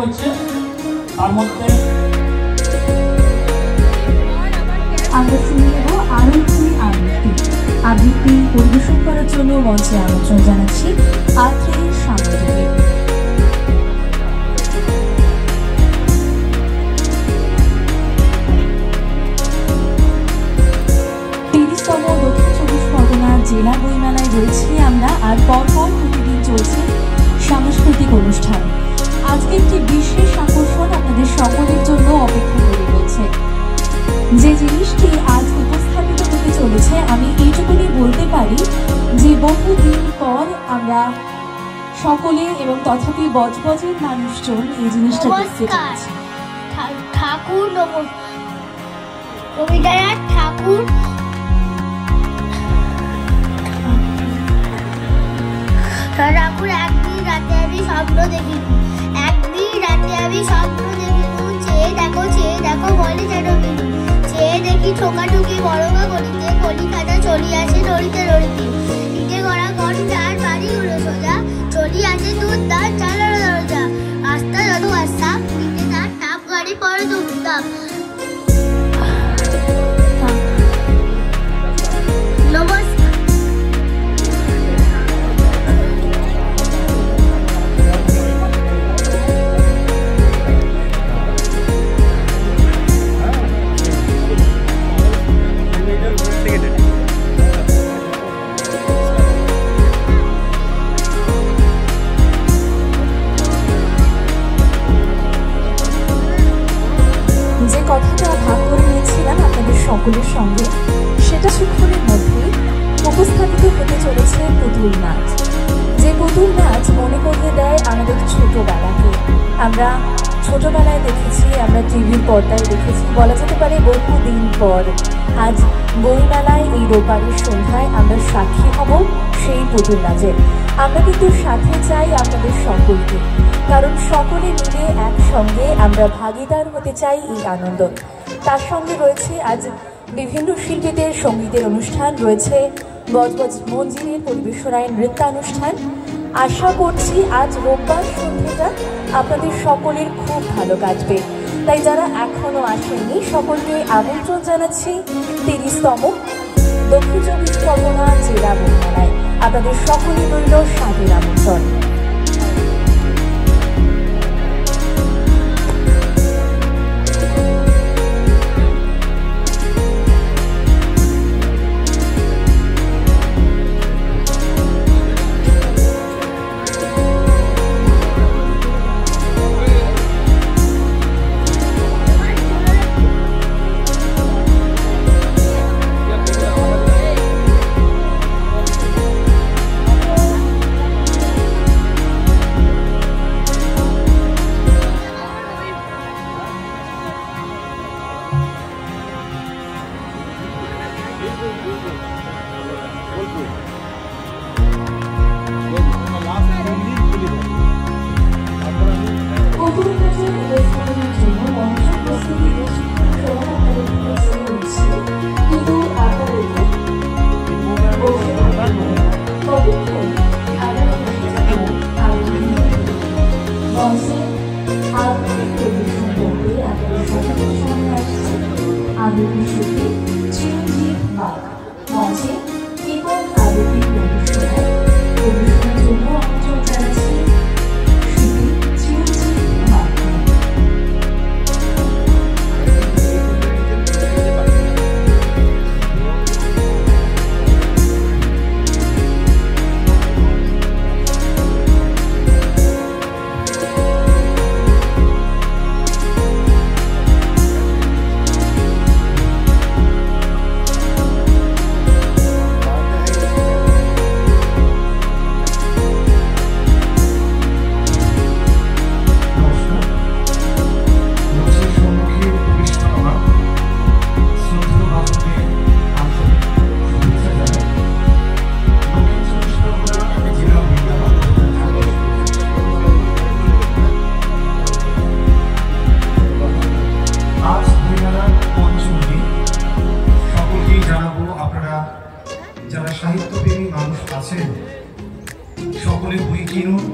করছে। তার মধ্যে আমরা শুনে নেব আরো একটি আবৃত্তি পরিবেশন করার জন্য মঞ্চে আমন্ত্রণ জানাচ্ছি আত্রের সামগ্রীকে। 30তম দক্ষিণ চব্বিশ পরগনা জেলা বইমেলায় রয়েছি আমরা, আর পরপর প্রতিদিন চলছে সাংস্কৃতিক অনুষ্ঠান। আজকে একটি বিশেষ আকর্ষণ আপনাদের সকলের জন্য অপেক্ষা করে রয়েছে। যে জিনিসটি আজ উপস্থাপিত হতে চলেছে, আমি এইটুকুনি বলতে পারি যে বহুদিন পর আমরা সকলে এবং তথাপি বজবজের মানুষজন এই জিনিসটা দেখতে পাচ্ছি। ঠাকুর রবীন্দ্রনাথ ঠাকুর একদিন রাতে আমি স্বপ্ন দেখিল, চেয়ে দেখো বলে যেন বিলু, চেয়ে দেখি ঠোকাঠুকি বড়গা গলিতে, কলিকাতা চলিয়াছে নড়িতে নড়িতে, ইটে গড়া ঘন্টার বাড়িগুলো সোজা, চলিয়াছে দুধ দাঁত চালানো দরজা, রাস্তা যত আসাম ইটে তার টাপ গাড়ি পরে দুমদাম। যে কথাটা ভাগ করে নিয়েছিলাম আপনাদের সকলের সঙ্গে, সেটা কিছুক্ষণের মধ্যেই উপস্থাপিত হতে চলেছে পুতুল নাচ। যে পুতুল নাচ মনে করিয়ে দেয় আমাদের ছোটবেলাকে। আমরা ছোটবেলায় দেখেছি, আমরা টিভির পর্দায় দেখেছি, বলা যেতে পারে বহুদিন পর আজ বইমেলায় এই রোববারের সন্ধ্যায় আমরা সাক্ষী হব সেই পুতুল নাচের। আমরা কিন্তু সাথে চাই আপনাদের সকলকে, কারণ সকলে মিলে একসঙ্গে আমরা ভাগিদার হতে চাই এই আনন্দ। তার সঙ্গে রয়েছে আজ বিভিন্ন শিল্পীদের সঙ্গীতের অনুষ্ঠান, রয়েছে বজবজ মঞ্জিরের পরিবেশনায় নৃত্যানুষ্ঠান। আশা করছি আজ রোববার সন্ধ্যাটা আপনাদের সকলের খুব ভালো কাটবে। তাই যারা এখনো আসেননি সকলকে আমন্ত্রণ জানাচ্ছি 30তম দক্ষিণ চব্বিশ পরগনা জেলা বইমেলায়। আপনাদের সকলেই রইল সাদর আমন্ত্রণ। সাহিত্যপ্রেমী মানুষ আছেন সকলে বই কিনুন।